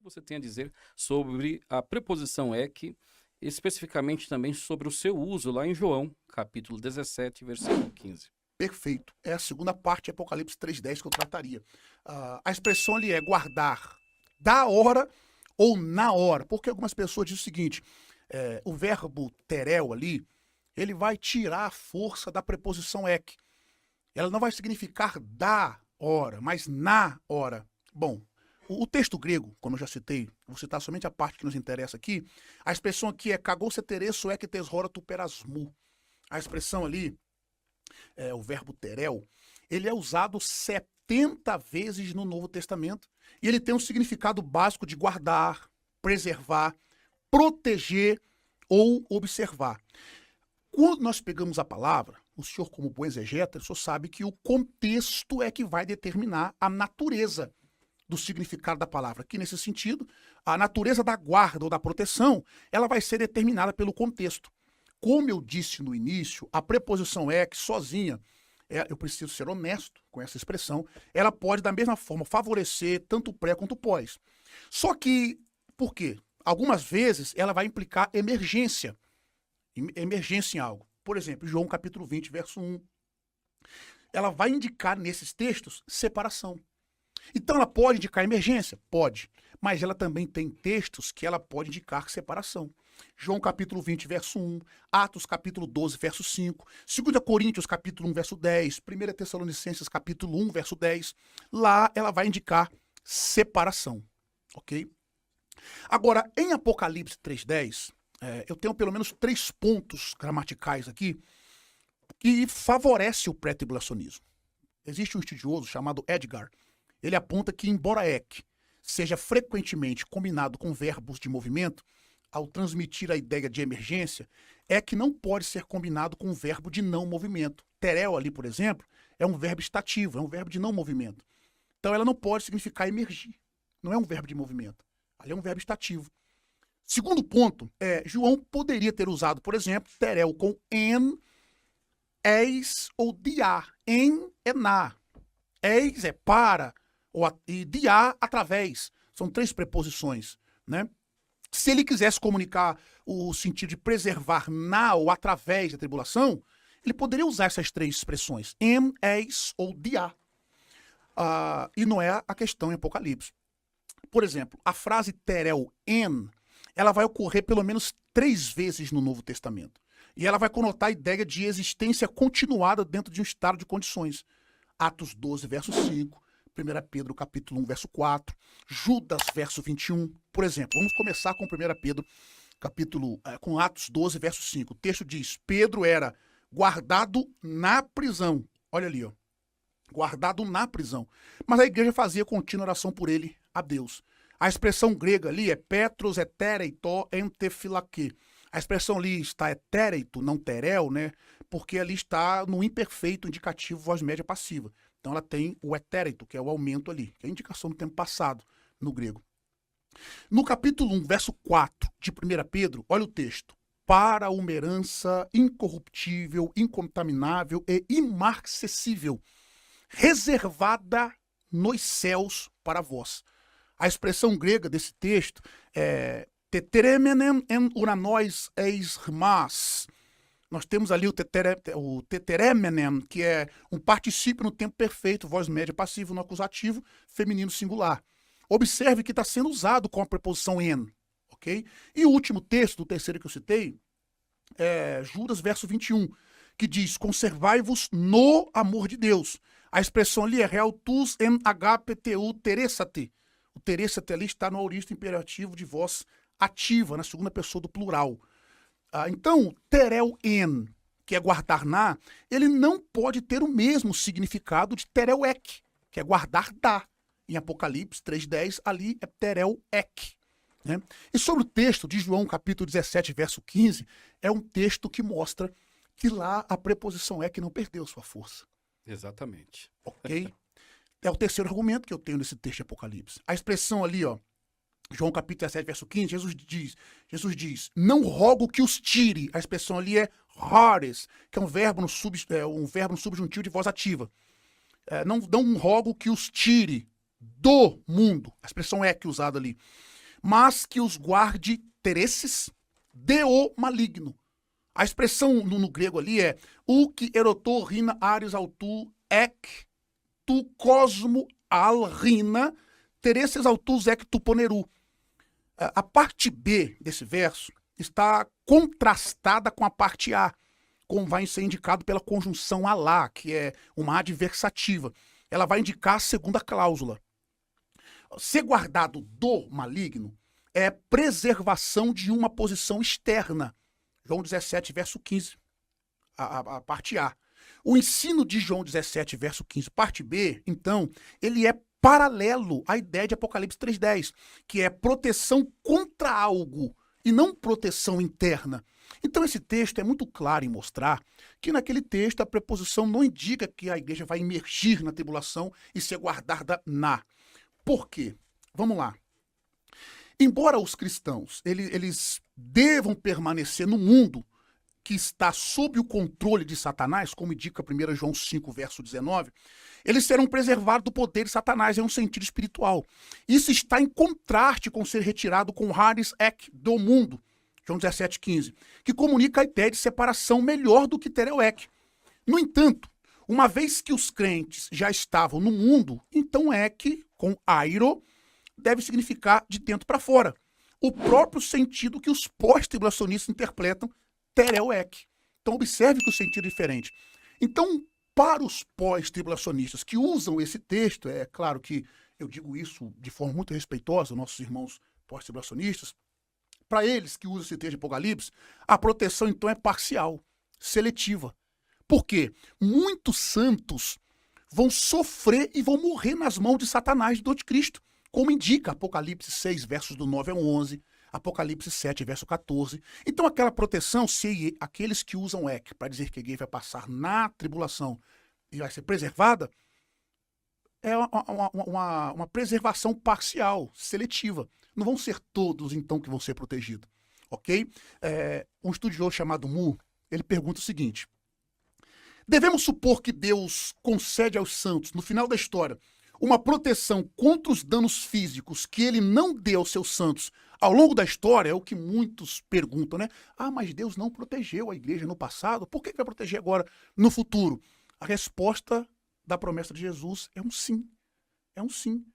você tem a dizer sobre a preposição ek, especificamente também sobre o seu uso lá em João, capítulo 17, versículo 15. Perfeito. É a segunda parte de Apocalipse 3:10 que eu trataria. A expressão ali é guardar da hora ou na hora. Porque algumas pessoas dizem o seguinte, o verbo terel ali, ele vai tirar a força da preposição ek. Ela não vai significar da hora, mas na hora. Bom, o texto grego, como eu já citei, vou citar somente a parte que nos interessa aqui, a expressão aqui é kagou tereso ek tes hora tu perasmu. A expressão ali, o verbo terel, ele é usado 70 vezes no Novo Testamento e ele tem um significado básico de guardar, preservar, proteger ou observar. Quando nós pegamos a palavra, o senhor, como bom exegeta, o senhor sabe que o contexto é que vai determinar a natureza do significado da palavra. Aqui, nesse sentido, a natureza da guarda ou da proteção, ela vai ser determinada pelo contexto. Como eu disse no início, a preposição ek sozinha, eu preciso ser honesto com essa expressão, ela pode, da mesma forma, favorecer tanto o pré quanto o pós. Só que, por quê? Algumas vezes ela vai implicar emergência em algo. Por exemplo, João capítulo 20, verso 1. Ela vai indicar nesses textos separação. Então ela pode indicar emergência? Pode. Mas ela também tem textos que ela pode indicar separação. João capítulo 20, verso 1, Atos capítulo 12, verso 5, 2 Coríntios capítulo 1, verso 10, 1 Tessalonicenses capítulo 1, verso 10. Lá ela vai indicar separação. Ok? Agora, em Apocalipse 3:10, eu tenho pelo menos 3 pontos gramaticais aqui que favorecem o pré-tribulacionismo. Existe um estudioso chamado Edgar. Ele aponta que, embora ek seja frequentemente combinado com verbos de movimento, ao transmitir a ideia de emergência, ek não pode ser combinado com um verbo de não movimento. Terel ali, por exemplo, é um verbo estativo, é um verbo de não movimento. Então ela não pode significar emergir. Não é um verbo de movimento. Ali é um verbo estativo. Segundo ponto, João poderia ter usado, por exemplo, terel com en, eis ou dia. En é na. Eis é para, e dia através. São 3 preposições, né? Se ele quisesse comunicar o sentido de preservar na ou através da tribulação, ele poderia usar essas 3 expressões, en, eis ou dia. E não é a questão em Apocalipse. Por exemplo, a frase terel en, ela vai ocorrer pelo menos 3 vezes no Novo Testamento. E ela vai conotar a ideia de existência continuada dentro de um estado de condições. Atos 12, verso 5, 1 Pedro capítulo 1, verso 4, Judas, verso 21. Por exemplo, vamos começar com 1 Pedro, com Atos 12, verso 5. O texto diz, Pedro era guardado na prisão. Olha ali, ó. Guardado na prisão. Mas a igreja fazia contínua oração por ele a Deus. A expressão grega ali é Petros etereito entefilake. A expressão ali está etereito, não terel, né? Porque ali está no imperfeito indicativo voz média passiva. Então ela tem o etereito, que é o aumento ali, que é a indicação do tempo passado no grego. No capítulo 1, verso 4 de 1 Pedro, olha o texto. Para uma herança incorruptível, incontaminável e imarcessível, reservada nos céus para vós. A expressão grega desse texto é teteremenem en uranois eis rmas. Nós temos ali o teteremenem, que é um particípio no tempo perfeito, voz média passivo no acusativo, feminino singular. Observe que está sendo usado com a preposição en, ok? E o último texto, o terceiro que eu citei, é Judas, verso 21, que diz, conservai-vos no amor de Deus. A expressão ali é realtus en agaptu teressate. O teressate ali está no aorista imperativo de voz ativa, na segunda pessoa do plural. Então, terel en, que é guardar na, ele não pode ter o mesmo significado de terel ek, que é guardar da. Em Apocalipse 3:10, ali é terel ek. Né? E sobre o texto de João, capítulo 17, verso 15, é um texto que mostra que lá a preposição ek não perdeu sua força. Exatamente. Ok? É o terceiro argumento que eu tenho nesse texto de Apocalipse. A expressão ali, ó, João capítulo 17, verso 15, Jesus diz, não rogo que os tire. A expressão ali é hares, que é um verbo no subjuntivo de voz ativa. Não rogo que os tire do mundo. A expressão é que usada ali. mas que os guarde tereses de o maligno. A expressão no grego ali é uk eroto rina aris autu ek tu cosmo al rina tereses autus ek tu poneru. A parte B desse verso está contrastada com a parte A, como vai ser indicado pela conjunção alá, que é uma adversativa. Ela vai indicar a segunda cláusula. Ser guardado do maligno é preservação de uma posição externa. João 17, verso 15, a parte A. O ensino de João 17, verso 15, parte B, então, ele é paralelo à ideia de Apocalipse 3:10, que é proteção contra algo e não proteção interna. Então esse texto é muito claro em mostrar que naquele texto a preposição não indica que a igreja vai imergir na tribulação e ser guardada na. Por quê? Vamos lá. Embora os cristãos eles devam permanecer no mundo que está sob o controle de Satanás, como indica 1 João 5, verso 19, eles serão preservados do poder de Satanás em um sentido espiritual. Isso está em contraste com ser retirado com Haris Ek do mundo, João 17, 15, que comunica a ideia de separação melhor do que Tereuek. No entanto, uma vez que os crentes já estavam no mundo, então Ek, com airo, deve significar de dentro para fora. O próprio sentido que os pós-tribulacionistas interpretam Tereuek. Então observe que o sentido é diferente. Então, para os pós-tribulacionistas que usam esse texto, é claro que eu digo isso de forma muito respeitosa, nossos irmãos pós-tribulacionistas, para eles que usam esse texto de Apocalipse, a proteção então é parcial, seletiva. Por quê? Muitos santos vão sofrer e vão morrer nas mãos de Satanás do anticristo, como indica Apocalipse 6, versos do 9 ao 11, Apocalipse 7, verso 14. Então aquela proteção, se aqueles que usam Ek para dizer que a igreja vai passar na tribulação e vai ser preservada, é uma preservação parcial, seletiva. Não vão ser todos, então, que vão ser protegidos. Ok? Um estudioso chamado Mu, ele pergunta o seguinte: devemos supor que Deus concede aos santos, no final da história, uma proteção contra os danos físicos que ele não deu aos seus santos ao longo da história? É o que muitos perguntam, né? Ah, mas Deus não protegeu a igreja no passado, por que vai proteger agora no futuro? A resposta da promessa de Jesus é um sim. É um sim.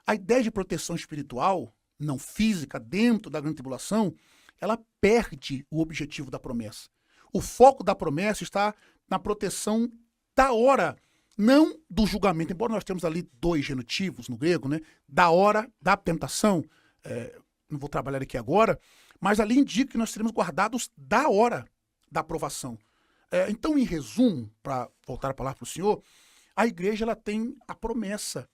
A ideia de proteção espiritual, não física, dentro da grande tribulação, ela perde o objetivo da promessa. O foco da promessa está na proteção da hora, não do julgamento. Embora nós temos ali dois genitivos no grego, né? Da hora, da tentação, não vou trabalhar aqui agora, mas ali indica que nós seremos guardados da hora da aprovação. Então, em resumo, para voltar a palavra para o senhor, a igreja ela tem a promessa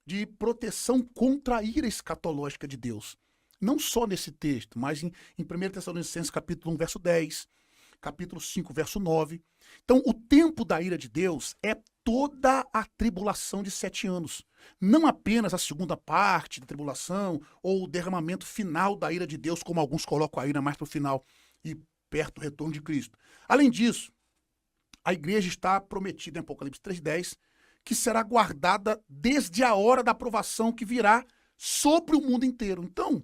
de proteção contra a ira escatológica de Deus. Não só nesse texto, mas em 1 Tessalonicenses capítulo 1, verso 10, capítulo 5, verso 9. Então, o tempo da ira de Deus é toda a tribulação de 7 anos. Não apenas a segunda parte da tribulação ou o derramamento final da ira de Deus, como alguns colocam a ira mais para o final e perto do retorno de Cristo. Além disso, a igreja está prometida em Apocalipse 3:10 que será guardada desde a hora da aprovação que virá sobre o mundo inteiro. Então,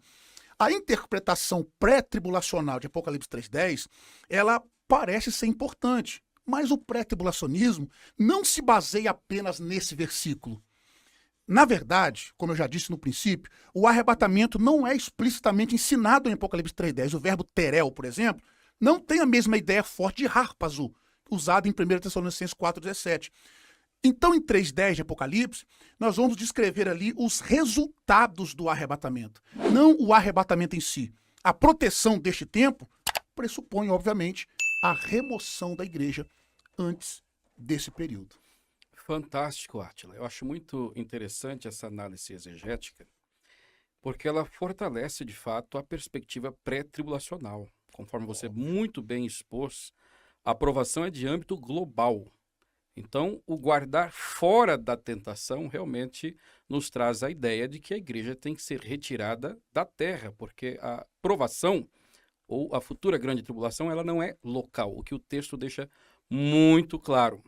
a interpretação pré-tribulacional de Apocalipse 3:10, ela parece ser importante, mas o pré-tribulacionismo não se baseia apenas nesse versículo. Na verdade, como eu já disse no princípio, o arrebatamento não é explicitamente ensinado em Apocalipse 3:10. O verbo terel, por exemplo, não tem a mesma ideia forte de harpazo, usado em 1 Tessalonicenses 4:17. Então, em 3:10 de Apocalipse, nós vamos descrever ali os resultados do arrebatamento, não o arrebatamento em si. A proteção deste tempo pressupõe, obviamente, a remoção da igreja antes desse período. Fantástico, Átila. Eu acho muito interessante essa análise exegética, porque ela fortalece, de fato, a perspectiva pré-tribulacional. Conforme você muito bem expôs, a aprovação é de âmbito global. Então, o guardar fora da tentação realmente nos traz a ideia de que a igreja tem que ser retirada da terra, porque a provação ou a futura grande tribulação, ela não é local, o que o texto deixa muito claro.